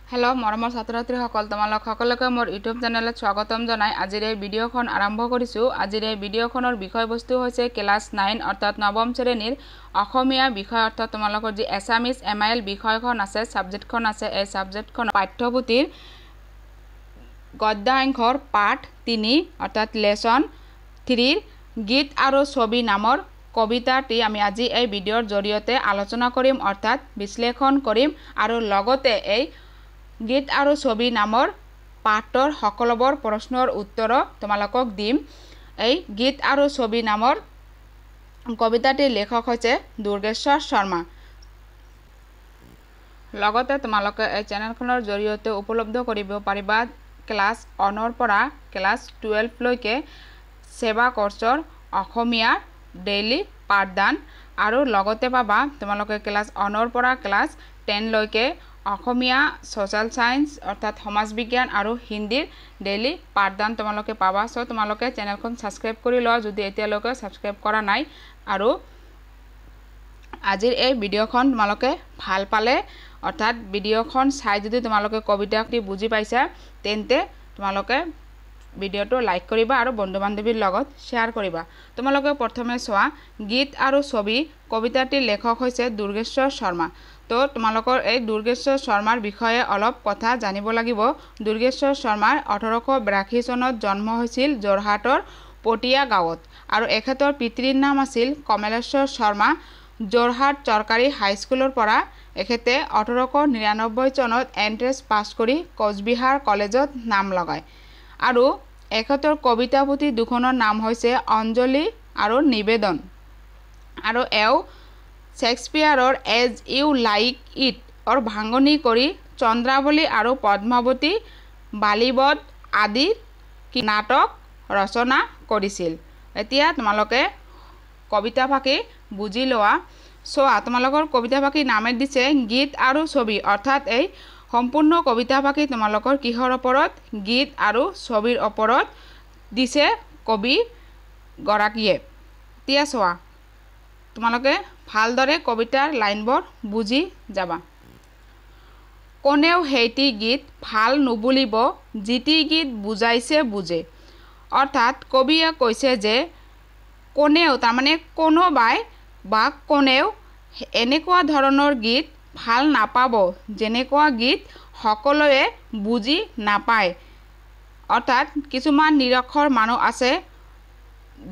Hello मरমৰ ছাত্ৰ-ছাত্ৰী সকল তোমালোক সকলোকে মোৰ ইউটিউব চেনেলত স্বাগতম জনাই আজিৰ এই ভিডিঅখন আৰম্ভ কৰিছো। আজিৰ এই ভিডিঅখনৰ বিষয়বস্তু হৈছে ক্লাস 9 অৰ্থাৎ নৱম শ্ৰেণীৰ অসমীয়া বিষয় অৰ্থাৎ তোমালোকৰ যি এছামিজ এমআইএল বিষয়খন আছে সাবজেক্টখন আছে এই সাবজেক্টখন পাঠ্যপুথিৰ গদ্যাংশৰ পাঠ 3 অৰ্থাৎ লেসন 3 গীত আৰু ছবি নামৰ কবিতাটি আমি আজি এই ভিডিঅৰ জৰিয়তে আলোচনা কৰিম অৰ্থাৎ বিশ্লেষণ কৰিম আৰু লগতে এই গীত আৰু ছবি নামৰ পাঠৰ সকলোবৰ প্ৰশ্নৰ উত্তৰ তোমালোকক দিম। এই গীত আৰু ছবি নামৰ কবিতাটিৰ লেখক হৈছে দুৰ্গেশ্বৰ শৰ্মা। লগতে তোমালোকে এই চেনেলখনৰ জৰিয়তে উপলব্ধ কৰিব পাৰিবা ক্লাস 1 ৰ পৰা ক্লাস 12 লৈকে সেৱা কোৰ্সৰ অসমীয়া ডেইলি পাঠদান আৰু লগতে পাবা তোমালোকে ক্লাস 1 ৰ পৰা ক্লাস 10 লৈকে অসমীয়া সোশ্যাল সায়েন্স অৰ্থাৎ সমাজ বিজ্ঞান আৰু হিন্দীৰ ডেইলি পাঠদান তোমালোকে পাবা। সো তোমালোকে চেনেলখন সাবস্ক্ৰাইব কৰি লোৱা যদি এতিয়ালৈকে সাবস্ক্ৰাইব কৰা নাই আৰু আজিৰ এই ভিডিঅখন তোমালোকে ভাল পালে অৰ্থাৎ ভিডিঅখন চাই যদি তোমালোকে কবিতাটি বুজি পাইছা তেন্তে তোমালোকে ভিডিঅটো লাইক কৰিবা আৰু বন্ধু বান্ধৱীৰ লগত শেয়াৰ কৰিবা। তোমালোকে প্ৰথমে চোৱা গীত আৰু ছবি কবিতাটিৰ লেখক হৈছে দুৰ্গেশ্বৰ শৰ্মা। তো তোমালোকৰ এই দুৰ্গেশ্বৰ শৰ্মাৰ বিষয়ে অলপ কথা জানিব লাগিব। দুৰ্গেশ্বৰ শৰ্মাৰ 1882 চনত জন্ম হৈছিল যোৰহাটৰ পটিয়া গাঁৱত আৰু এখেতৰ পিতৃৰ নাম আছিল কমলেশ্বৰ শৰ্মা। যোৰহাট চৰকাৰী হাইস্কুলৰ পৰা এখেতে 1899 চনত এন্ট্ৰেন্স পাছ কৰি কোচবিহাৰ কলেজত নাম লগায় আৰু এখেতৰ কবিতা পুথি দুখনৰ নাম হৈছে অঞ্জলি আৰু নিবেদন আৰু এও শেক্সপিয়াৰৰ এজ ইউ লাইক ইট অৰ ভাঙনি কৰি চন্দ্ৰাৱলী আৰু পদ্মাৱতী বালিবদ আদি নাটক ৰচনা কৰিছিল। এতিয়া তোমালোকে কবিতা ফাঁকি বুজি লোৱা। চোৱা তোমালোকৰ কবিতা ফাঁকি নামে দিছে গীত আৰু ছবি অৰ্থাৎ এই সম্পূৰ্ণ কবিতা ফাঁকি তোমালোকৰ কিহৰ ওপৰত গীত আৰু ছবিৰ ওপৰত দিছে কবি গৰাকীয়ে। এতিয়া চোৱা তোমালোকে ভালদৰে কবিতাৰ লাইনবোৰ বুজি যাবা। কোনেও হেইটি গীত ভাল নুবুলিব যিটি গীত বুজাইছে বুজে অৰ্থাৎ কবিয়ে কৈছে যে কোনেও তাৰমানে কোনোবাই বা কোনেও এনেকুৱা ধৰণৰ গীত ভাল নাপাব যেনেকুৱা গীত সকলোৱে বুজি নাপায় অৰ্থাৎ কিছুমান নিৰক্ষৰ মানুহ আছে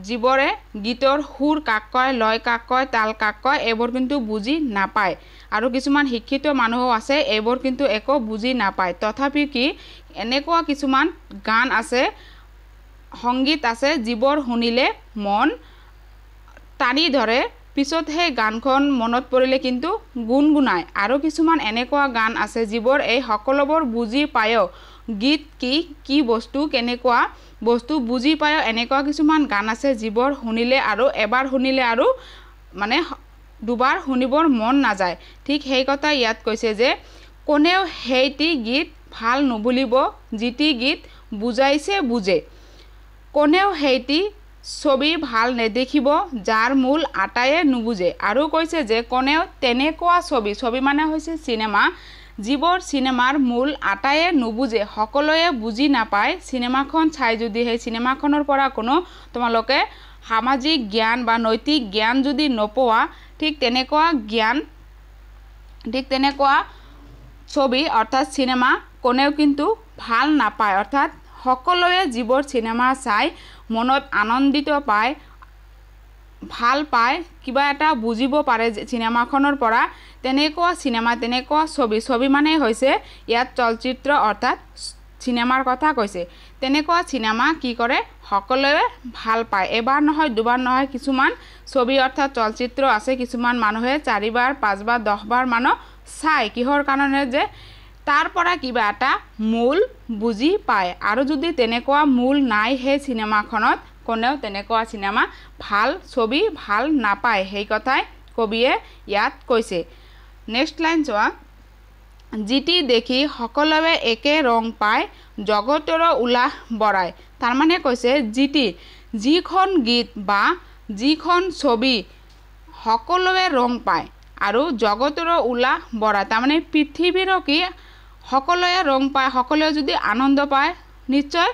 যিবোৰে গীতৰ সুৰ কাক কয় লয় কাক কয় তাল কাক কয় এইবোৰ কিন্তু বুজি নাপায় আৰু কিছুমান শিক্ষিত মানুহ আছে এইবোৰ কিন্তু একো বুজি নাপায়। তথাপি কি এনেকুৱা কিছুমান গান আছে সংগীত আছে যিবোৰ শুনিলে মন টানি ধৰে পিছত সেই গানখন মনত পৰিলে কিন্তু গুণগুণায় আৰু কিছুমান এনেকুৱা গান আছে যিবোৰ এই সকলোবোৰ বুজি পায় গীত কি বস্তু কেনেকুৱা বস্তু বুজি পায় এনেকুৱা কিছুমান গান আছে যিবোৰ শুনিলে আৰু এবাৰ শুনিলে আৰু মানে দুবাৰ শুনিবৰ মন নাযায়। ঠিক সেই কথা ইয়াত কৈছে যে কোনেও হেইটি গীত ভাল নুবুলিব যিটি গীত বুজাইছে বুজে কোনেও হেইটি ছবি ভাল নেদেখিব যাৰ মূল আটায়ে নুবুজে আৰু কৈছে যে কোনেও তেনেকুৱা ছবি মানে হৈছে চিনেমা যিবোৰ চিনেমাৰ মূল আটায়ে নুবুজে সকলোৱে বুজি নাপায় চিনেমাখন চাই যদি সেই চিনেমাখনৰ পৰা কোনো তোমালোকে সামাজিক জ্ঞান বা নৈতিক জ্ঞান যদি নোপোৱা ঠিক তেনেকুৱা ছবি অৰ্থাৎ চিনেমা কোনেও কিন্তু ভাল নাপায় অৰ্থাৎ সকলোৱে যিবোৰ চিনেমা চাই মনত আনন্দিত পায় ভাল পায় কিবা এটা বুজিব পাৰে চিনেমাখনৰ পৰা তেনেকুৱা চিনেমা তেনেকুৱা ছবি মানে হৈছে ইয়াত চলচ্চিত্ৰ অৰ্থাৎ চিনেমাৰ কথা কৈছে। তেনেকুৱা চিনেমা কি কৰে সকলোৱে ভাল পায় এবাৰ নহয় দুবাৰ নহয় কিছুমান ছবি অৰ্থাৎ চলচ্চিত্ৰ আছে কিছুমান মানুহে 4 বাৰ 5 বাৰ 10 বাৰ মানুহ চাই কিহৰ কাৰণে যে তাৰ পৰা কিবা এটা মূল বুজি পায় আৰু যদি তেনেকুৱা মূল নাই সেই চিনেমাখনত কোনেও তেনেকুৱা চিনেমা ভাল ছবি ভাল নাপায় সেই কথাই কবিয়ে ইয়াত কৈছে। নেক্সট লাইন চোৱা যিটি দেখি সকলোৱে একে ৰং পায় জগতৰ উলাহ বৰাই তাৰমানে কৈছে যিখন গীত বা যিখন ছবি সকলোৱে ৰং পায় আৰু জগতৰ উলাহ বৰাই তাৰমানে পৃথিৱীৰ কি সকলোৱে ৰং পায় সকলোৱে যদি আনন্দ পায় নিশ্চয়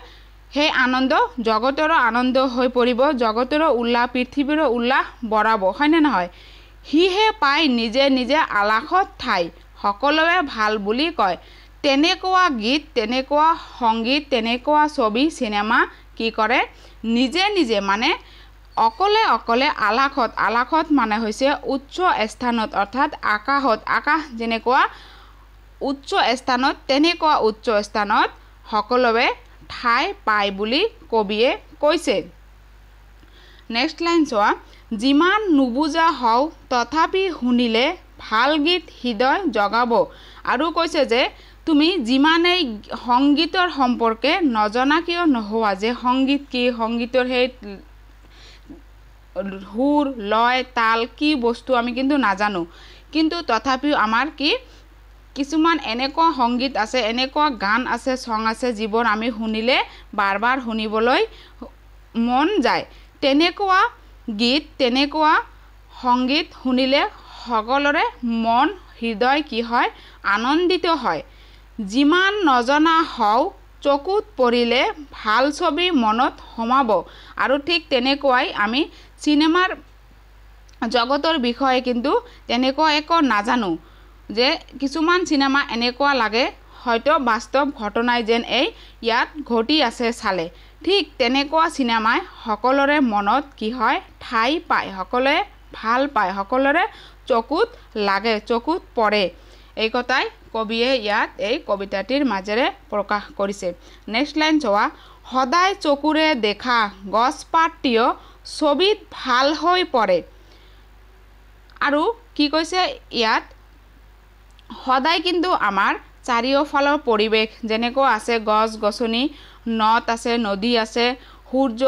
সেই আনন্দ জগতৰ আনন্দ হৈ পৰিব জগতৰ উল্লাস পৃথিৱীৰ উল্লাস বঢ়াব হয়নে নহয় হিহে পাই নিজে নিজে আলাসত ঠাই সকলোৱে ভাল বুলি কয় তেনেকুৱা গীত তেনেকুৱা সংগীত তেনেকুৱা ছবি সিনেমা কি কৰে নিজে নিজে মানে অকলে অকলে আলাসত মানে হৈছে উচ্চ স্থানত অৰ্থাৎ আকাশ যেনেকুৱা উচ্চ স্থানত তেনেকুৱা উচ্চ স্থানত সকলোৱে ঠাই পায় বুলি কবিয়ে কৈছে নেক্সট লাইন চোৱা যিমান নুবুজা হও তথাপি শুনিলে ভাল গীত হৃদয় জগাব আৰু কৈছে যে তুমি যিমানেই সংগীতৰ সম্পৰ্কে নজনা কিয় নোহোৱা যে সংগীত কি সংগীতৰ সেই সুৰ লয় তাল কি বস্তু আমি কিন্তু নাজানো কিন্তু তথাপিও আমাৰ কি কিছুমান এনেকুৱা সংগীত আছে এনেকুৱা গান আছে সং আছে যিবোৰ আমি শুনিলে বাৰবাৰ শুনিবলৈ মন যায় তেনেকুৱা গীত তেনেকুৱা সংগীত শুনিলে সকলোৰে মন হৃদয় কি হয় আনন্দিত হয় যিমান নজনা হও চকুত পৰিলে ভাল ছবি মনত সোমাব আৰু ঠিক তেনেকুৱাই আমি সিনেমাৰ জগতৰ বিষয়ে কিন্তু তেনেকুৱা একো নাজানো যে কিছুমান সিনেমা এনেকুৱা লাগে হয়তো বাস্তৱ ঘটনাই যেন এই ইয়াত ঘটি আছে চালে ঠিক তেনেকুৱা সিনেমাই সকলোৰে মনত কি হয় ঠাই পায় সকলোৱে ভাল পায় সকলোৰে চকুত লাগে চকুত পৰে এই কথাই কবিয়ে ইয়াত এই কবিতাটিৰ মাজেৰে প্ৰকাশ কৰিছে নেক্সট লাইন চোৱা সদায় চকুৰে দেখা গছপাতটিও ছবিত ভাল হৈ পৰে আৰু কি কৈছে ইয়াত সদায় কিন্তু আমাৰ চাৰিওফালৰ পৰিৱেশ যেনেকৈ আছে গছ গছনি নদ আছে নদী আছে সূৰ্য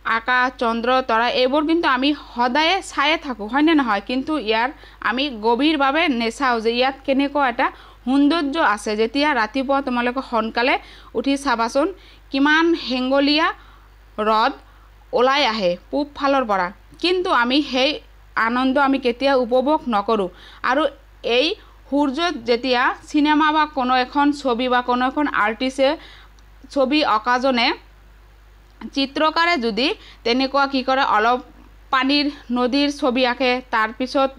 আকাশ চন্দ্ৰ তৰা এইবোৰ কিন্তু আমি সদায় চায়ে থাকো হয়নে নহয় কিন্তু ইয়াৰ আমি গভীৰভাৱে নেচাও যে ইয়াত কেনেকুৱা এটা সৌন্দৰ্য আছে যেতিয়া ৰাতিপুৱা তোমালোকে সোনকালে উঠি চাবাচোন কিমান হেঙ্গলীয়া ৰদ ওলাই আহে পূব ফালৰ পৰা কিন্তু আমি সেই আনন্দ আমি কেতিয়া উপভোগ নকৰো আৰু এই সূৰ্যত যেতিয়া সিনেমা বা কোনো এখন ছবি বা কোনো এখন আৰ্টিস্টে ছবি অকাজনে চিত্ৰকাৰে যদি তেনেকুৱা কি কৰে অলপ পানীৰ নদীৰ ছবি আঁকে তাৰ পিছত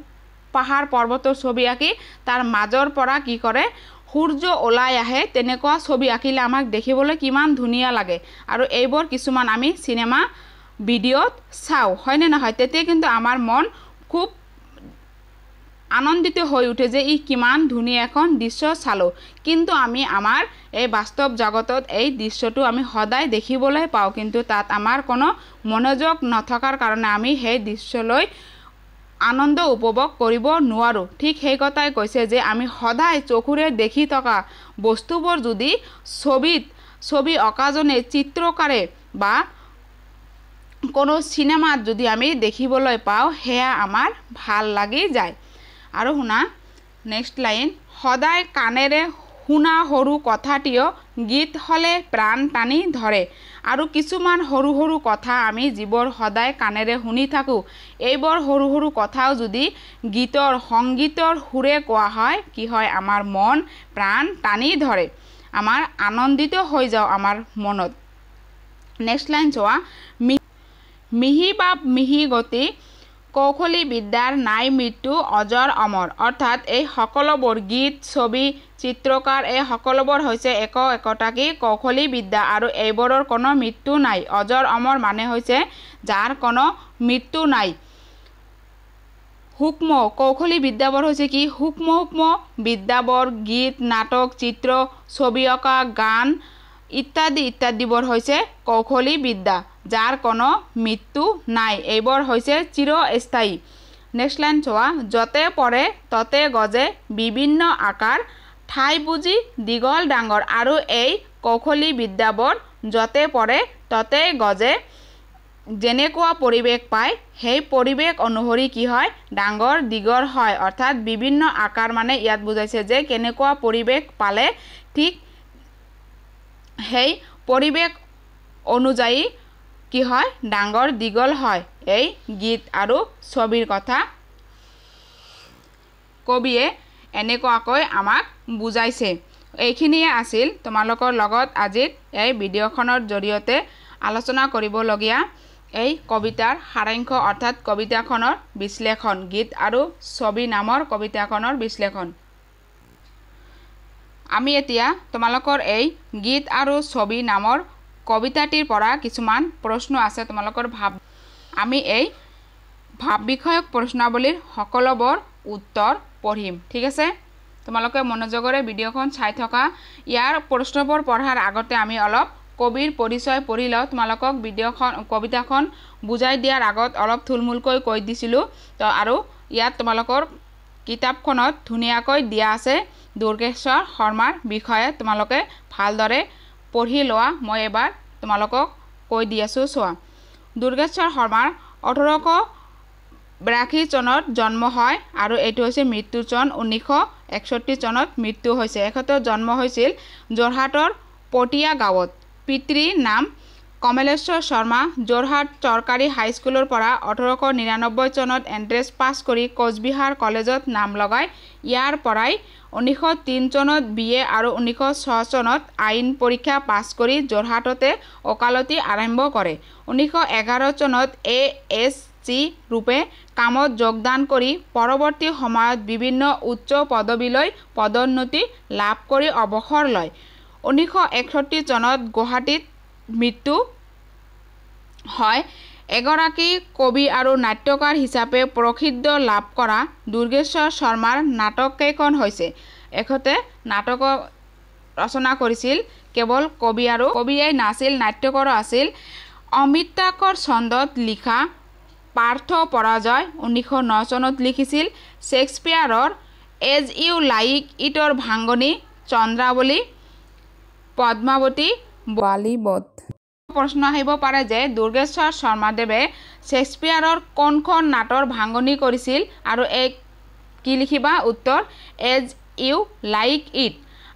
পাহাৰ পৰ্বতৰ ছবি আঁকি তাৰ মাজৰ পৰা কি কৰে সূৰ্য ওলাই আহে তেনেকুৱা ছবি আঁকিলে আমাক দেখিবলৈ কিমান ধুনীয়া লাগে আৰু এইবোৰ কিছুমান আমি সিনেমা ভিডিঅ'ত চাও হয়নে নহয় তেতিয়া কিন্তু আমাৰ মন খুব আনন্দিত হৈ উঠে যে ই কিমান ধুনীয়া এখন দৃশ্য চালো কিন্তু আমি আমাৰ এই বাস্তৱ জগতত এই দৃশ্যটো আমি সদায় দেখিবলৈ পাও কিন্তু তাত আমাৰ কোনো মনোযোগ নথকাৰ কাৰণে আমি সেই দৃশ্যলৈ আনন্দ উপভোগ কৰিব নোৱাৰো ঠিক সেই কথাই কৈছে যে আমি সদায় চকুৰে দেখি থকা বস্তুবোৰ যদি ছবি অকাজনে চিত্ৰকাৰে বা কোনো সিনেমাত যদি আমি দেখিবলৈ পাও হেয়া আমাৰ ভাল লাগি যায় আৰু শুনা নেক্সট লাইন সদায় কানেৰে শুনা সৰু কথাটিও গীত হলে প্ৰাণ টানি ধৰে আৰু কিছুমান সৰু সৰু কথা আমি যিবোৰ সদায় কানেৰে শুনি থাকো এইবোৰ সৰু সৰু কথাও যদি গীতৰ সংগীতৰ সুৰে কোৱা হয় কি হয় আমাৰ মন প্ৰাণ টানি ধৰে আমাৰ আনন্দিত হৈ যাও আমাৰ মনত নেক্সট লাইন চোৱা মিহি বাপ মিহি গতি কৌশলী বিদ্যাৰ নাই মৃত্যু অজৰ অমৰ অৰ্থাৎ এই সকলোবোৰ গীত ছবি চিত্ৰকাৰ এই সকলোবোৰ হৈছে একোটা কি কৌশলী বিদ্যা আৰু এইবোৰৰ কোনো মৃত্যু নাই অজৰ অমৰ মানে হৈছে যাৰ কোনো মৃত্যু নাই সূক্ষ্ম কৌশলী বিদ্যাবোৰ হৈছে কি সূক্ষ্ম বিদ্যাবোৰ গীত নাটক চিত্ৰ ছবি অঁকা গান ইত্যাদিবোৰ হৈছে কৌশলী বিদ্যা যাৰ কোনো মৃত্যু নাই এইবোৰ হৈছে চিৰস্থায়ী নেক্সট লাইন চোৱা যতে পৰে ততে গজে বিভিন্ন আকাৰ ঠাই বুজি দীঘল ডাঙৰ আৰু এই কৌশলী বিদ্যাবোৰ যতে পৰে ততে গজে যেনেকুৱা পৰিৱেশ পায় সেই পৰিৱেশ অনুসৰি কি হয় ডাঙৰ দীঘল হয় অৰ্থাৎ বিভিন্ন আকাৰ মানে ইয়াত বুজাইছে যে কেনেকুৱা পৰিৱেশ পালে ঠিক সেই পৰিৱেশ অনুযায়ী কি হয় ডাঙৰ দীঘল হয় এই গীত আৰু ছবিৰ কথা কবিয়ে এনেকুৱাকৈ আমাক বুজাইছে এইখিনিয়ে আছিল তোমালোকৰ লগত আজি এই ভিডিঅ'খনৰ জৰিয়তে আলোচনা কৰিবলগীয়া এই কবিতাৰ সাৰাংশ অৰ্থাৎ কবিতাখনৰ বিশ্লেষণ গীত আৰু ছবি নামৰ কবিতাখনৰ বিশ্লেষণ আমি এতিয়া তোমালোকৰ এই গীত আৰু ছবি নামৰ কবিতাটিৰ পৰা কিছুমান প্ৰশ্ন আছে তোমালোকৰ ভাব আমি এই ভাব বিষয়ক প্ৰশ্নাৱলীৰ সকলোবোৰ উত্তৰ পঢ়িম ঠিক আছে তোমালোকে মনোযোগৰে ভিডিঅ'খন চাই থকা ইয়াৰ প্ৰশ্নবোৰ পঢ়াৰ আগতে আমি অলপ কবিৰ পৰিচয় পঢ়ি লওঁ তোমালোকক ভিডিঅ'খন কবিতাখন বুজাই দিয়াৰ আগত অলপ থুলমূলকৈ কৈ দিছিলো তো আৰু ইয়াত তোমালোকৰ কিতাপখনত ধুনীয়াকৈ দিয়া আছে দুৰ্গেশ্বৰ শৰ্মাৰ বিষয়ে তোমালোকে ভালদৰে পঢ়ি লোৱা মই এবাৰ তোমালোকক কৈ দি আছো চোৱা দুৰ্গেশ্বৰ শৰ্মাৰ 1882 চনত জন্ম হয় আৰু এটো হৈছে মৃত্যু চন 1961 চনত মৃত্যু হৈছে এখেতৰ জন্ম হৈছিল যোৰহাটৰ পটিয়া গাঁৱত পিতৃ নাম কমলেশ্বৰ শৰ্মা যোৰহাট চৰকাৰী হাইস্কুলৰ পৰা 1899 চনত এন্ট্ৰেন্স পাছ কৰি কোচবিহাৰ কলেজত নাম লগাই ইয়াৰ পৰাই 1903 চনত বিএ আৰু 1906 চনত আইন পৰীক্ষা পাছ কৰি যোৰহাটতে ওকালতি আৰম্ভ কৰে 1911 চনত এএছচি ৰূপে কামত যোগদান কৰি পৰৱৰ্তী সময়ত বিভিন্ন উচ্চ পদবীলৈ পদোন্নতি লাভ কৰি অৱসৰ লয় 1961 চনত গুৱাহাটীত মৃত্যু হয় এগৰাকী কবি আৰু নাট্যকাৰ হিচাপে প্ৰসিদ্ধ লাভ কৰা দুৰ্গেশ্বৰ শৰ্মাৰ নাটক কেইখন হৈছে এখতে নাটক ৰচনা কৰিছিল কেৱল কবি আৰু কবিয়ে নাছিল নাট্যকাৰ আছিল অমৃতাকৰ ছন্দত লিখা পাৰ্থ পৰাজয় 1909 চনত লিখিছিল শেক্সপিয়াৰৰ এজ ইউ লাইক ইটৰ ভাঙনি চন্দ্ৰাৱলী পদ্মাৱতী বালিবধ প্ৰশ্ন আহিব পাৰে যে দুৰ্গেশ্বৰ শৰ্মাদেৱে শেক্সপিয়াৰৰ কোনখন নাটৰ ভাঙনি কৰিছিল আৰু এক কি লিখিবা উত্তৰ এজ ইউ লাইক ইট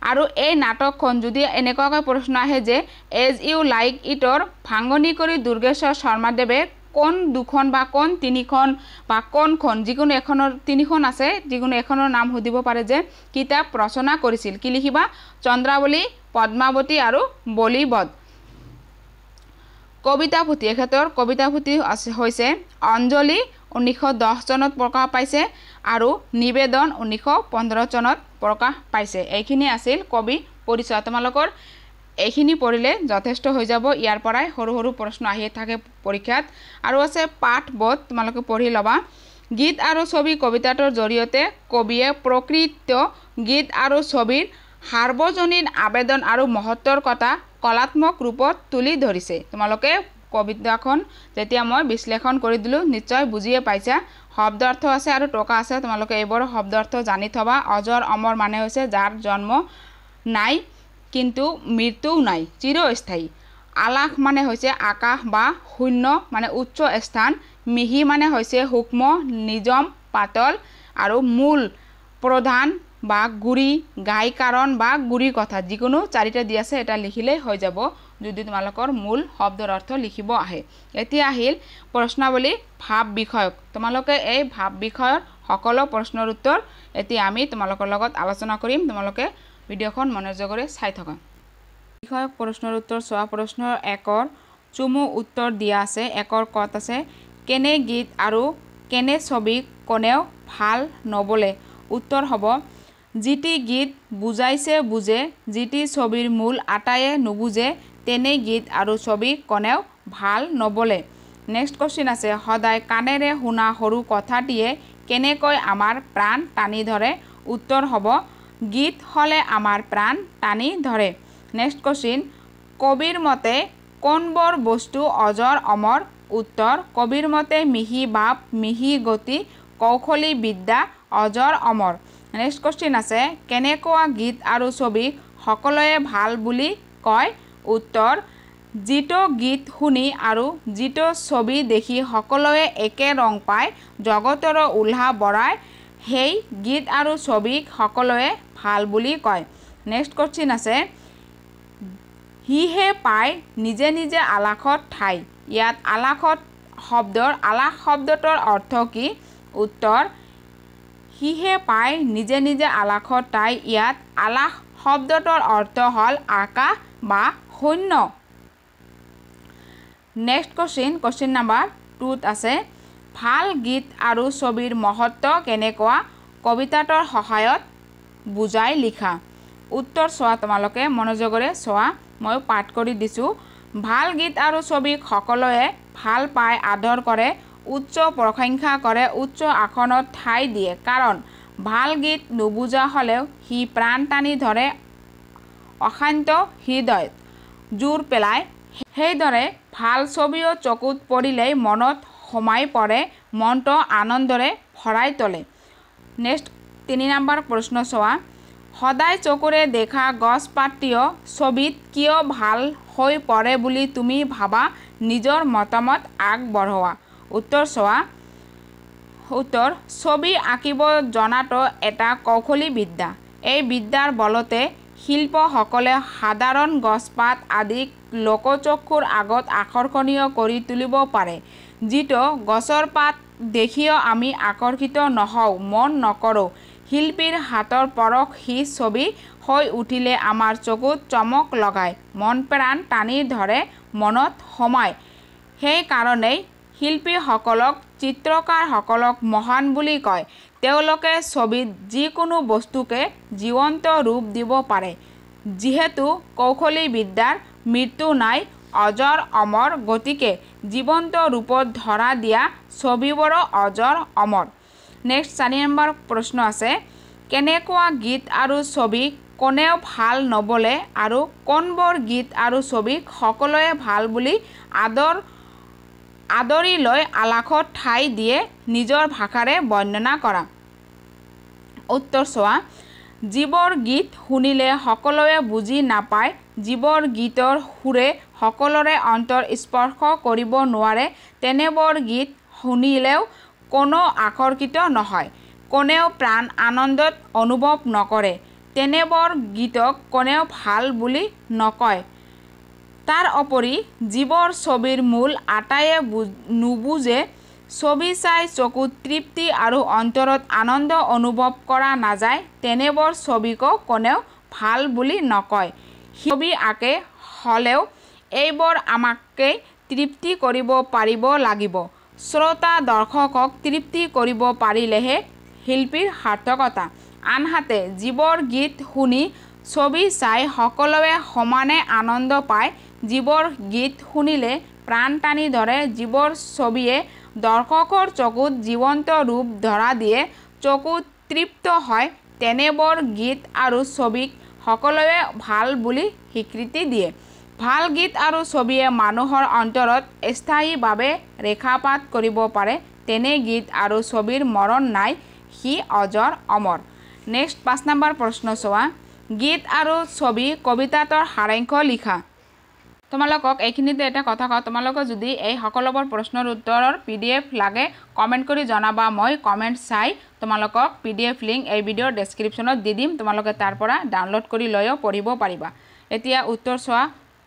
আৰু এই নাটকখন যদি এনেকুৱাকৈ প্ৰশ্ন আহে যে এজ ইউ লাইক ইটৰ ভাঙনি কৰি দুৰ্গেশ্বৰ শৰ্মাদেৱে কোন দুখন বা কোন তিনিখন বা কোনখন যিকোনো এখনৰ তিনিখন আছে যিকোনো এখনৰ নাম সুধিব পাৰে যে কিতাপ ৰচনা কৰিছিল কি লিখিবা চন্দ্ৰাৱলী পদ্মাৱতী আৰু বলিবধ কবিতা পুথি এখেতৰ কবিতা পুথি হৈছে অঞ্জলি 1910 চনত প্ৰকাশ পাইছে আৰু নিবেদন 1915 চনত প্ৰকাশ পাইছে এইখিনি আছিল কবি পৰিচয় তোমালোকৰ এইখিনি পঢ়িলে যথেষ্ট হৈ যাব ইয়াৰ পৰাই সৰু সৰু প্ৰশ্ন আহি থাকে পৰীক্ষাত আৰু আছে পাঠবোধ তোমালোকে পঢ়ি লবা গীত আৰু ছবি কবিতাটোৰ জৰিয়তে কবিয়ে প্ৰকৃত গীত আৰু ছবিৰ সাৰ্বজনীন আবেদন আৰু মহত্বৰ কথা কলাত্মক ৰূপত তুলি ধৰিছে তোমালোকে কবিতাখন যেতিয়া মই বিশ্লেষণ কৰি দিলো নিশ্চয় বুজিয়ে পাইছা শব্দ অৰ্থ আছে আৰু টকা আছে তোমালোকে এইবোৰ শব্দ অৰ্থ জানি থবা অজৰ অমৰ মানে হৈছে যাৰ জন্ম নাই কিন্তু মৃত্যু নাই চিৰস্থায়ী আলাখ মানে হৈছে আকাশ বা শূন্য মানে উচ্চ স্থান মিহি মানে হৈছে সূক্ষ্ম নিজম পাতল আৰু মূল প্ৰধান বা গুৰি গাই কাৰণ বা গুৰি কথা যিকোনো চাৰিটা দি আছে এটা লিখিলেই হৈ যাব যদি তোমালোকৰ মূল শব্দৰ অৰ্থ লিখিব আহে এতিয়া আহিল প্ৰশ্নাৱলী ভাব বিষয়ক তোমালোকে এই ভাব বিষয়ৰ সকলো প্ৰশ্নৰ উত্তৰ এতিয়া আমি তোমালোকৰ লগত আলোচনা কৰিম তোমালোকে ভিডিঅ'খন মনোযোগৰে চাই থকা বিষয়ক প্ৰশ্নৰ উত্তৰ চোৱা প্ৰশ্নৰ 1ৰ চুমু উত্তৰ দিয়া আছে 1ৰ কত আছে কেনে গীত আৰু কেনে ছবি কোনেও ভাল নবলে উত্তৰ হ'ব জিটি গীত বুজাইছে বুজে জিটি ছবিৰ মূল আটায়ে নুবুজে তেনে গীত আৰু ছবি কোনেও ভাল নবলে নেক্সট কোশ্চেন আছে সদায় কানেৰে শুনা সৰু কথাটিয়ে কেনেকৈ আমাৰ প্ৰাণ টানি ধৰে উত্তৰ হ'ব গীত হলে আমাৰ প্ৰাণ টানি ধৰে নেক্সট কোশ্চেন কবিৰ মতে কোনবোৰ বস্তু অজৰ অমৰ উত্তৰ কবিৰ মতে মিহি ভাব মিহি গতি কৌশলী বিদ্যা অজৰ অমৰ নেক্সট কোশ্চেন আছে কেনেকুৱা গীত আৰু ছবি সকলোৱে ভাল বুলি কয় উত্তৰ যিটো গীত শুনি আৰু যিটো ছবি দেখি সকলোৱে একে ৰং পায় জগতৰ উল্লাহ বৰাই সেই গীত আৰু ছবিক সকলোৱে ভাল বুলি কয় নেক্সট কোশ্চেন আছে হিহে পায় নিজে নিজে আলাখত ঠাই ইয়াত আলাখত শব্দৰ আলাখ শব্দটোৰ অৰ্থ কি উত্তৰ হিহে পায় নিজে নিজে আলাখত ঠাই ইয়াত আলাখ শব্দটোৰ অৰ্থ হ'ল আকাশ বা শূন্য। নেক্সট কোশ্চিন নাম্বাৰ 2 আছে ভাল গীত আৰু ছবিৰ মহত্ব কেনেকুৱা কবিতাটোৰ সহায়ত বুজাই লিখা। উত্তৰ চোৱা তোমালোকে মনোযোগৰে চোৱা মই পাঠ কৰি দিছোঁ। ভাল গীত আৰু ছবিক সকলোৱে ভাল পায় আদৰ কৰে উচ্চ প্ৰশংসা কৰে উচ্চ আসনত ঠাই দিয়ে কাৰণ ভাল গীত নুবুজা হ'লেও সি প্ৰাণ টানি ধৰে অশান্ত হৃদয়ত জোৰ পেলায়। সেইদৰে ভাল ছবিও চকুত পৰিলেই মনত সোমাই পৰে মনটো আনন্দৰে ভৰাই তোলে। নেক্সট 3 নম্বৰ প্ৰশ্ন চোৱা সদায় চকুৰে দেখা গছ পাতটিও ছবিত কিয় ভাল হৈ পৰে বুলি তুমি ভাবা নিজৰ মতামত আগবঢ়োৱা। উত্তৰ চোৱা উত্তৰ ছবি আঁকিব জনাটো এটা কৌশলী বিদ্যা। এই বিদ্যাৰ বলতে শিল্পসকলে সাধাৰণ গছপাত আদিক লোকচক্ষুৰ আগত আকৰ্ষণীয় কৰি তুলিব পাৰে। যিটো গছৰ পাত দেখিও আমি আকৰ্ষিত নহওঁ মন নকৰোঁ শিল্পীৰ হাতৰ পৰশ সি ছবি হৈ উঠিলে আমাৰ চকুত চমক লগায় মন প্ৰাণ টানি ধৰে মনত সোমায়। সেইকাৰণেই শিল্পীসকলক চিত্ৰকাৰসকলক মহান বুলি কয়। তেওঁলোকে ছবিত যিকোনো বস্তুকে জীৱন্ত ৰূপ দিব পাৰে। যিহেতু কৌশলী বিদ্যাৰ মৃত্যু নাই অজৰ অমৰ গতিকে জীৱন্ত ৰূপত ধৰা দিয়া ছবিবোৰো অজৰ অমৰ। নেক্সট 4 নম্বৰ প্ৰশ্ন আছে কেনেকুৱা গীত আৰু ছবি কোনেও ভাল নবলে আৰু কোনবোৰ গীত আৰু ছবিক সকলোৱে ভাল বুলি আদৰি লৈ আলাসত ঠাই দিয়ে নিজৰ ভাষাৰে বৰ্ণনা কৰা। উত্তৰ চোৱা যিবোৰ গীত শুনিলে সকলোৱে বুজি নাপায় যিবোৰ গীতৰ সুৰে সকলোৰে অন্তৰ স্পৰ্শ কৰিব নোৱাৰে তেনেবোৰ গীত শুনিলেও কোনো আকৰ্ষিত নহয় কোনেও প্ৰাণ আনন্দত অনুভৱ নকৰে তেনেবোৰ গীতক কোনেও ভাল বুলি নকয়। তাৰ উপৰি যিবোৰ ছবিৰ মূল আটায়ে নুবুজে ছবি চাই চকুত তৃপ্তি আৰু অন্তৰত আনন্দ অনুভৱ কৰা নাযায় তেনেবোৰ ছবিকো কোনেও ভাল বুলি নকয়। ছবি আঁকে হ'লেও এইবোৰ আমাকে তৃপ্তি কৰিব পাৰিব লাগিব। শ্ৰোতা দৰ্শকক তৃপ্তি কৰিব পাৰিলেহে শিল্পীৰ সাৰ্থকতা। আনহাতে যিবোৰ গীত শুনি ছবি চাই সকলোৱে সমানে আনন্দ পায় যিবোৰ গীত শুনিলে প্ৰাণ টানি ধৰে যিবোৰ ছবিয়ে দৰ্শকৰ চকুত জীৱন্ত ৰূপ ধৰা দিয়ে চকু তৃপ্ত হয় তেনেবোৰ গীত আৰু ছবিক সকলোৱে ভাল বুলি স্বীকৃতি দিয়ে। ভাল গীত আৰু ছবিয়ে মানুহৰ অন্তৰত স্থায়ীভাৱে ৰেখাপাত কৰিব পাৰে তেনে গীত আৰু ছবিৰ মৰণ নাই সি অজৰ অমৰ। নেক্সট 5 নম্বৰ প্ৰশ্ন চোৱা গীত আৰু ছবি কবিতাটোৰ সাৰাংশ লিখা। তোমালোকক এইখিনিতে এটা কথা কওঁ তোমালোকক যদি এই সকলোবোৰ প্ৰশ্নৰ উত্তৰৰ PDF লাগে কমেণ্ট কৰি জনাবা মই কমেণ্ট চাই তোমালোকক PDF লিংক এই ভিডিঅ'ৰ ডেছক্ৰিপশ্যনত দি দিম তোমালোকে তাৰ পৰা ডাউনলোড কৰি লৈও পঢ়িব পাৰিবা। এতিয়া উত্তৰ চোৱা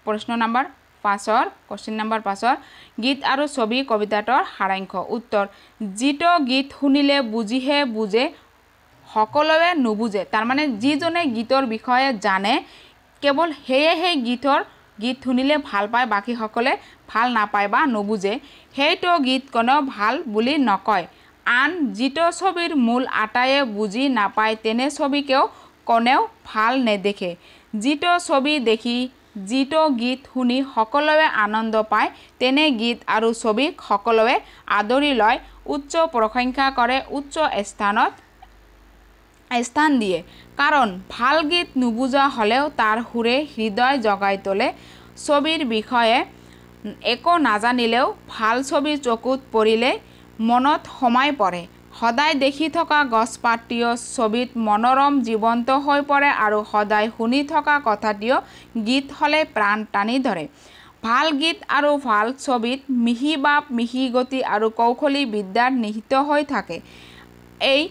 প্ৰশ্ন নম্বৰ 5 কোশ্চিন নম্বৰ 5 গীত আৰু ছবি কবিতাটোৰ সাৰাংশ। উত্তৰ যিটো গীত শুনিলে বুজিহে বুজে সকলোৱে নুবুজে তাৰমানে যিজনে গীতৰ বিষয়ে জানে কেৱল সেয়েহে গীত শুনিলে ভাল পায় বাকী সকলে ভাল নাপায় বা নুবুজে সেইটো গীত কোনেও ভাল বুলি নকয়। আন যিটো ছবিৰ মূল আটায়ে বুজি নাপায় তেনে ছবিকেও কোনেও ভাল নেদেখে। যিটো ছবি দেখি যিটো গীত শুনি সকলোৱে আনন্দ পায় তেনে গীত আৰু ছবিক সকলোৱে আদৰি লয় উচ্চ প্ৰশংসা কৰে উচ্চ স্থান দিয়ে কাৰণ ভাল গীত নুবুজা হ'লেও তাৰ সুৰে হৃদয় জগাই তোলে। ছবিৰ বিষয়ে একো নাজানিলেও ভাল ছবি চকুত পৰিলে মনত সোমাই পৰে। সদায় দেখি থকা গছপাতটিও ছবিত মনোৰম জীৱন্ত হৈ পৰে আৰু সদায় শুনি থকা কথাটিও গীত হ'লে প্ৰাণ টানি ধৰে। ভাল গীত আৰু ভাল ছবিত মিহি ভাৱ মিহি গতি আৰু কৌশলী বিদ্যাৰ নিহিত হৈ থাকে। এই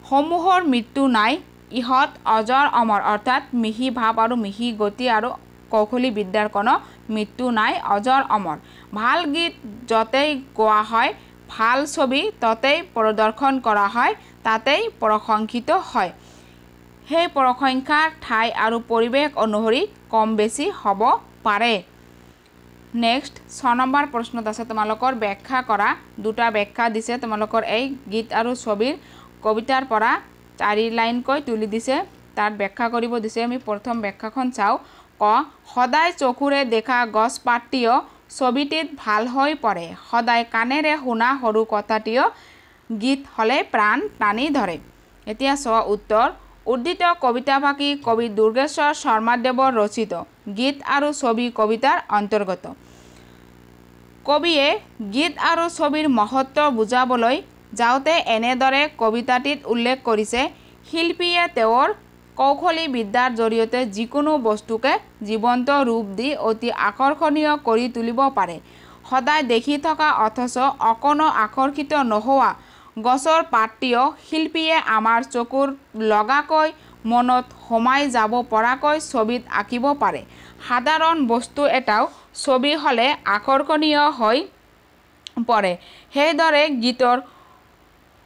সমূহৰ মৃত্যু নাই ইহঁত অজৰ অমৰ অৰ্থাৎ মিহি ভাৱ আৰু মিহি গতি আৰু কৌশলী বিদ্যাৰ কোনো মৃত্যু নাই অজৰ অমৰ। ভাল গীত য'তেই গোৱা হয় ভাল ছবি ততেই প্ৰদৰ্শন কৰা হয় তাতেই প্ৰশংসিত হয়। সেই পৰসংখ্যাৰ ঠাই আৰু পৰিৱেশ অনুসৰি কম বেছি হ'ব পাৰে নেক্সট 6 নম্বৰ প্ৰশ্নত আছে তোমালোকৰ ব্যাখ্যা কৰা দুটা ব্যাখ্যা দিছে তোমালোকৰ এই গীত আৰু ছবিৰ কবিতাৰ পৰা 4 লাইনকৈ তুলি দিছে তাত ব্যাখ্যা কৰিব দিছে আমি প্ৰথম ব্যাখ্যাখন চাও ক সদায় চকুৰে দেখা গছ পাতটিও ছবিটিত ভাল হৈ পৰে সদায় কাণেৰে শুনা সৰু কথাটিও গীত হলে প্ৰাণ টানি ধৰে এতিয়া চ উত্তৰ উদ্ধৃত কবিতাফাকি কবি দুৰ্গেশ্বৰ শৰ্মাদেৱৰ ৰচিত গীত আৰু ছবি কবিতাৰ অন্তৰ্গত কবিয়ে গীত আৰু ছবিৰ মহত্ব বুজাবলৈ যাওঁতে এনেদৰে কবিতাটিত উল্লেখ কৰিছে শিল্পীয়ে তেওঁৰ কৌশলী বিদ্যাৰ জৰিয়তে যিকোনো বস্তুকে জীৱন্ত ৰূপ দি অতি আকৰ্ষণীয় কৰি তুলিব পাৰে সদায় দেখি থকা অথচ অকণো আকৰ্ষিত নোহোৱা গছৰ পাতটিও শিল্পীয়ে আমাৰ চকুৰ লগাকৈ মনত সোমাই যাব পৰাকৈ ছবিত আঁকিব পাৰে সাধাৰণ বস্তু এটাও ছবি হলে আকৰ্ষণীয় হৈ পৰে সেইদৰে গীতৰ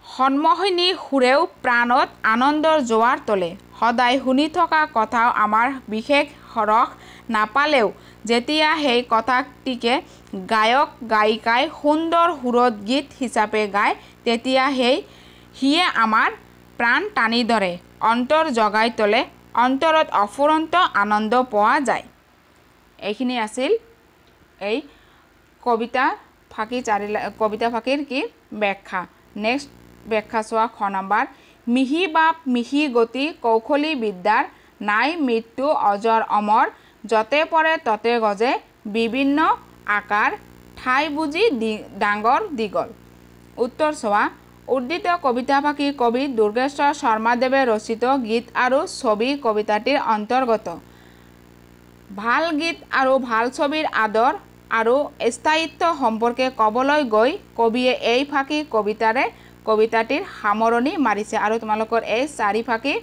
সন্মোহিনী সুৰেও প্ৰাণত আনন্দৰ জোৱাৰ তোলে সদায় শুনি থকা কথাও আমাৰ বিশেষ ৰস নাপালেও যেতিয়া সেই কথাটিকে গায়ক গায়িকাই সুন্দৰ সুৰত গীত হিচাপে গায় তেতিয়া সিয়ে আমাৰ প্ৰাণ টানি ধৰে অন্তৰ জগাই তোলে অন্তৰত অফুৰন্ত আনন্দ পোৱা যায় এইখিনি আছিল এই কবিতা ফাঁকিৰ কি ব্যাখ্যা নেক্সট ব্যাখ্যা চোৱা 6 নম্বৰ মিহি বাপ মিহি গতি কৌশলী বিদ্যাৰ নাই মৃত্যু অজৰ অমৰ যতে পৰে ততে গজে বিভিন্ন আকাৰ ঠাই বুজি ডাঙৰ দীঘল উত্তৰ চোৱা উদ্ধৃত কবিতাফাকি কবি দুৰ্গেশ্বৰ শৰ্মাদেৱে ৰচিত গীত আৰু ছবি কবিতাটিৰ অন্তৰ্গত ভাল গীত আৰু ভাল ছবিৰ আদৰ আৰু স্থায়িত্ব সম্পৰ্কে ক'বলৈ গৈ কবিয়ে এই ফাঁকি কবিতাটিৰ সামৰণি মাৰিছে আৰু তোমালোকৰ এই 4 ফাঁকি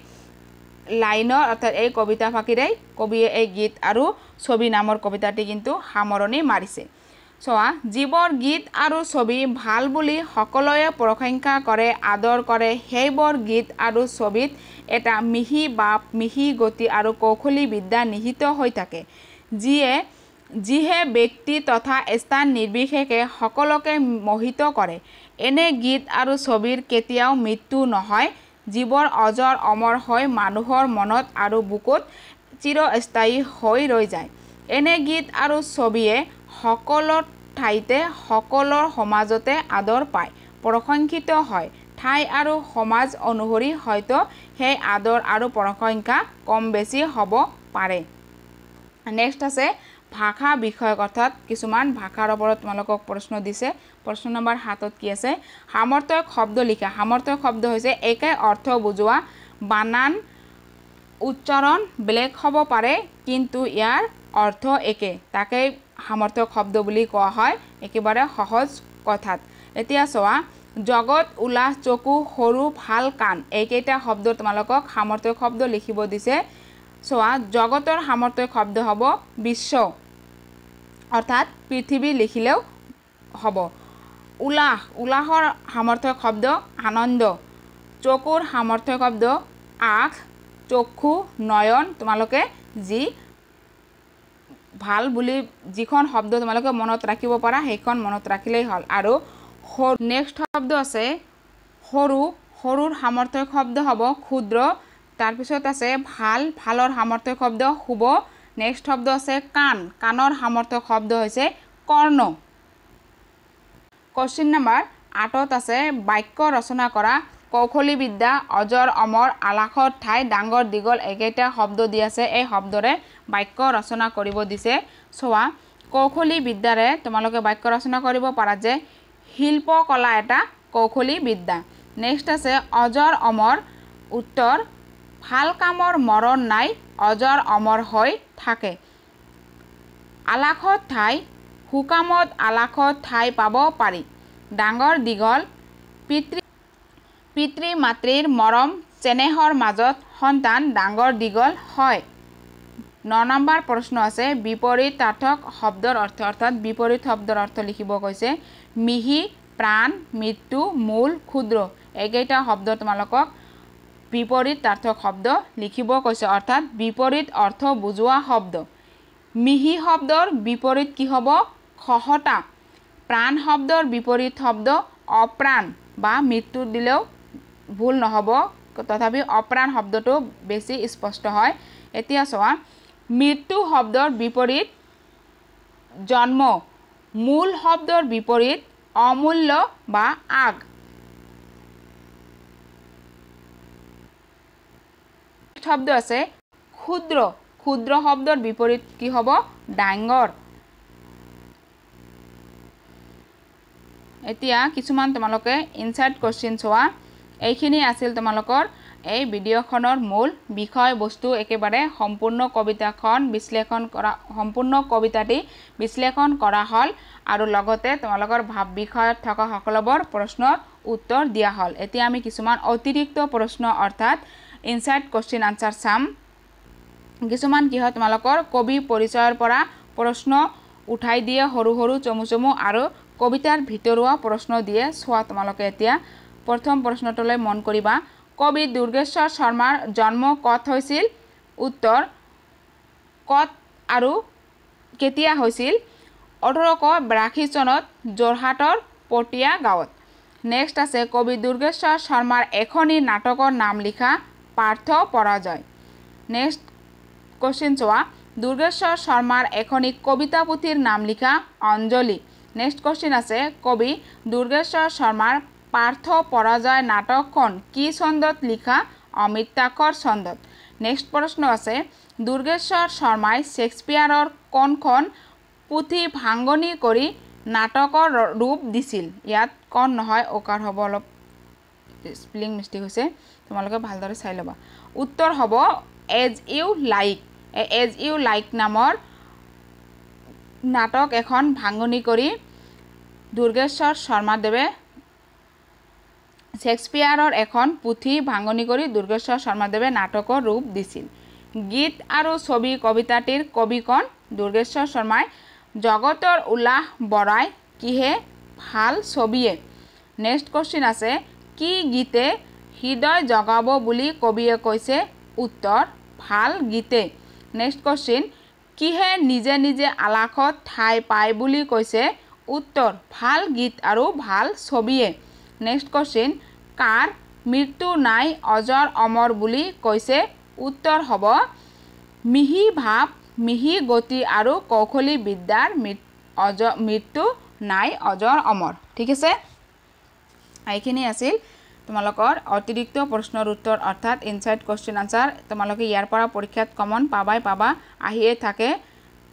লাইনৰ অৰ্থাৎ এই কবিতা ফাঁকিৰে কবিয়ে এই গীত আৰু ছবি নামৰ কবিতাটি কিন্তু সামৰণি মাৰিছে চোৱা জীৱৰ গীত আৰু ছবি ভাল বুলি সকলোৱে প্ৰশংসা কৰে আদৰ কৰে সেইবোৰ গীত আৰু ছবিত এটা মিহি বাপ মিহি গতি আৰু কৌশলী বিদ্যা নিহিত হৈ থাকে যিহে ব্যক্তি তথা স্থান নিৰ্বিশেষে সকলোকে মোহিত কৰে এনে গীত আৰু ছবিৰ কেতিয়াও মৃত্যু নহয় জীৱৰ অজৰ অমৰ হৈ মানুহৰ মনত আৰু বুকুত চিৰস্থায়ী হৈ ৰৈ যায় এনে গীত আৰু ছবিয়ে সকলো ঠাইতে সকলো সমাজতে আদৰ পায় প্ৰশংসিত হয় ঠাই আৰু সমাজ অনুসৰি হয়তো সেই আদৰ আৰু প্ৰশংসা কম বেছি হ'ব পাৰে নেক্সট আছে ভাষা বিষয়ক অৰ্থাৎ কিছুমান ভাষাৰ ওপৰত তোমালোকক প্ৰশ্ন দিছে প্ৰশ্ন নম্বৰ 7ত কি আছে সামৰ্থ্যক শব্দ লিখা সামৰ্থ্যক শব্দ হৈছে একে অৰ্থ বুজোৱা বানান উচ্চাৰণ বেলেগ হ'ব পাৰে কিন্তু ইয়াৰ অৰ্থ একে তাকে সামৰ্থ্যক শব্দ বুলি কোৱা হয় একেবাৰে সহজ কথাত এতিয়া চোৱা জগত উলাহ চকু সৰু ভাল কাণ এইকেইটা শব্দ তোমালোকক সামৰ্থ্যক শব্দ লিখিব দিছে চোৱা জগতৰ সামৰ্থ্যক শব্দ হ'ব বিশ্ব অৰ্থাৎ পৃথিৱী লিখিলেও হ'ব উলাহৰ সামৰ্থ্যক শব্দ আনন্দ চকুৰ সামৰ্থ্যক শব্দ আখ চক্ষু নয়ন তোমালোকে যি ভাল বুলি যিখন শব্দ তোমালোকে মনত ৰাখিব পাৰা সেইখন মনত ৰাখিলেই হ'ল আৰু নেক্সট শব্দ আছে সৰুৰ সামৰ্থ্যক শব্দ হ'ব ক্ষুদ্ৰ তাৰপিছত আছে ভালৰ সামৰ্থ্যক শব্দ শুভ নেক্সট শব্দ আছে কাণৰ সামৰ্থ্যক শব্দ হৈছে কৰ্ণ কোৱেশ্চন নম্বৰ 8ত আছে বাক্য ৰচনা কৰা কৌশলী বিদ্যা অজৰ অমৰ আলাসৰ ঠাই ডাঙৰ দীঘল একেটা শব্দ দি আছে এই শব্দৰে বাক্য ৰচনা কৰিব দিছে চোৱা কৌশলী বিদ্যাৰে তোমালোকে বাক্য ৰচনা কৰিব পাৰা যে শিল্পকলা এটা কৌশলী বিদ্যা নেক্সট আছে অজৰ অমৰ উত্তৰ ভাল কামৰ মৰণ নাই অজৰ অমৰ হৈ থাকে আলাসত ঠাই হুকামত আলাসত ঠাই পাব পাৰি ডাঙৰ দীঘল পিতৃ মাতৃৰ মৰম চেনেহৰ মাজত সন্তান ডাঙৰ দীঘল হয় 9 নম্বৰ প্ৰশ্ন আছে বিপৰীতাৰ্থক শব্দৰ অৰ্থ অৰ্থাৎ বিপৰীত শব্দৰ অৰ্থ লিখিব কৈছে মিহি প্ৰাণ মৃত্যু মূল ক্ষুদ্ৰ এইকেইটা শব্দ তোমালোকক বিপৰীতাৰ্থক শব্দ লিখিব কৈছে অৰ্থাৎ বিপৰীত অৰ্থ বুজোৱা শব্দ মিহি শব্দৰ বিপৰীত কি হ'ব খহটা প্ৰাণ শব্দৰ বিপৰীত শব্দ অপ্ৰাণ বা মৃত্যু দিলেও ভুল নহব তথাপি অপ্ৰাণ শব্দটো বেছি স্পষ্ট হয় এতিয়া চোৱা মৃত্যু শব্দৰ বিপৰীত জন্ম মূল শব্দৰ বিপৰীত অমূল্য বা আগ শব্দ আছে ক্ষুদ্ৰ ক্ষুদ্ৰ শব্দৰ বিপৰীত কি হ'ব ডাঙৰ এতিয়া কিছুমান তোমালোকে ইনসাইড কোশ্চেন চোৱা এইখিনি আছিল তোমালোকৰ এই ভিডিঅ'খনৰ মূল বিষয় বস্তু একেবাৰে সম্পূৰ্ণ কবিতাখন বিশ্লেষণ কৰা সম্পূৰ্ণ কবিতাটি বিশ্লেষণ কৰা হল আৰু লগতে তোমালোকৰ ভাব বিষয়ত থকা সকলোবৰ প্ৰশ্নৰ উত্তৰ দিয়া হল এতিয়া আমি কিছুমান অতিৰিক্ত প্ৰশ্ন অৰ্থাৎ ইনসাইড কোশ্চেন আনসাৰ চাম কিছুমান কি হয় তোমালোকৰ কবি পৰিচয়ৰ পৰা প্ৰশ্ন উঠাই দিয়ে সৰু সৰু চমু আৰু কবিতাৰ ভিতৰুৱা প্ৰশ্ন দিয়ে সোৱা তোমালোকে এতিয়া প্ৰথম প্ৰশ্নটোলৈ মন কৰিবা কবি দুৰ্গেশ্বৰ শৰ্মাৰ জন্ম কত হৈছিল উত্তৰ কত আৰু কেতিয়া হৈছিল 1882 চনত যোৰহাটৰ পটিয়া গাঁৱত নেক্সট আছে কবি দুৰ্গেশ্বৰ শৰ্মাৰ এখনি নাটকৰ নাম লিখা পাৰ্থ পৰাজয় নেক্সট কোশ্চেন চোৱা দুৰ্গেশ্বৰ শৰ্মাৰ এখনি কবিতা পুথিৰ নাম লিখা অঞ্জলি নেক্সট কোশ্চেন আছে কবি দুৰ্গেশ্বৰ শৰ্মাৰ পাৰ্থ পৰাজয় নাটকখন কি ছন্দত লিখা অমৃতাক্ষৰ ছন্দত নেক্সট প্ৰশ্ন আছে দুৰ্গেশ্বৰ শৰ্মাই শেক্সপিয়াৰৰ কোনখন পুথি ভাঙনি কৰি নাটকৰ ৰূপ দিছিল ইয়াত কোন নহয় ওকাৰ হ'ব অলপ স্পেলিং মিস্টেক হৈছে তোমালোকে ভালদৰে চাই লবা উত্তৰ হ'ব এজ ইউ লাইক নামৰ নাটক এখন ভাঙনি কৰি দুৰ্গেশ্বৰ শৰ্মাদেৱে শেক্সপিয়াৰৰ এখন পুথি ভাঙনি কৰি দুৰ্গেশ্বৰ শৰ্মাদেৱে নাটকৰ ৰূপ দিছিল গীত আৰু ছবি কবিতাটিৰ কবি কোন দুৰ্গেশ্বৰ শৰ্মাই জগতৰ উলাহ বৰাই কিহে ভাল ছবিয়ে নেক্সট কোশ্চেন আছে কি গীতে হৃদয় জগাব বুলি কবিয়ে কৈছে উত্তৰ ভাল গীতে নেক্সট কোশ্চেন কিহে নিজে নিজে আলাখত ঠাই পায় বুলি কৈছে উত্তৰ ভাল গীত আৰু ভাল ছবিয়ে নেক্সট কোশ্চেন কাৰ মৃত্যু নাই অজৰ অমৰ বুলি কৈছে উত্তৰ হ'ব মিহি ভাব মিহি গতি আৰু কৌশলী বিদ্যাৰ মৃত্যু নাই অজৰ অমৰ ঠিক আছে এইখিনি আছিল তোমালোকৰ অতিৰিক্ত প্ৰশ্নৰ উত্তৰ অৰ্থাৎ ইনসাইড কোশ্চেন আনসাৰ তোমালোকে ইয়াৰ পৰা পৰীক্ষাত কমন পাবা আহিয়ে থাকে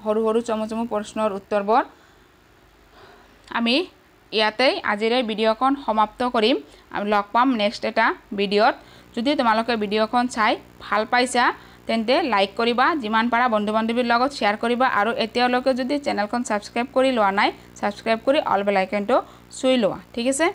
সৰু সৰু চমু প্ৰশ্নৰ উত্তৰবোৰ আমি ইয়াতে আজিৰ ভিডিঅ'খন সমাপ্ত কৰিম আমি লগ পাম নেক্সট এটা ভিডিঅ'ত যদি তোমালোকে ভিডিঅ'খন চাই ভাল পাইছা তেন্তে লাইক কৰিবা যিমান পাৰা বন্ধু বান্ধৱীৰ লগত শ্বেয়াৰ কৰিবা আৰু এতিয়ালৈকে যদি চেনেলখন সাবস্ক্ৰাইব কৰি লোৱা নাই সাবস্ক্ৰাইব কৰি অল বেল আইকনটো চুই লোৱা ঠিক আছে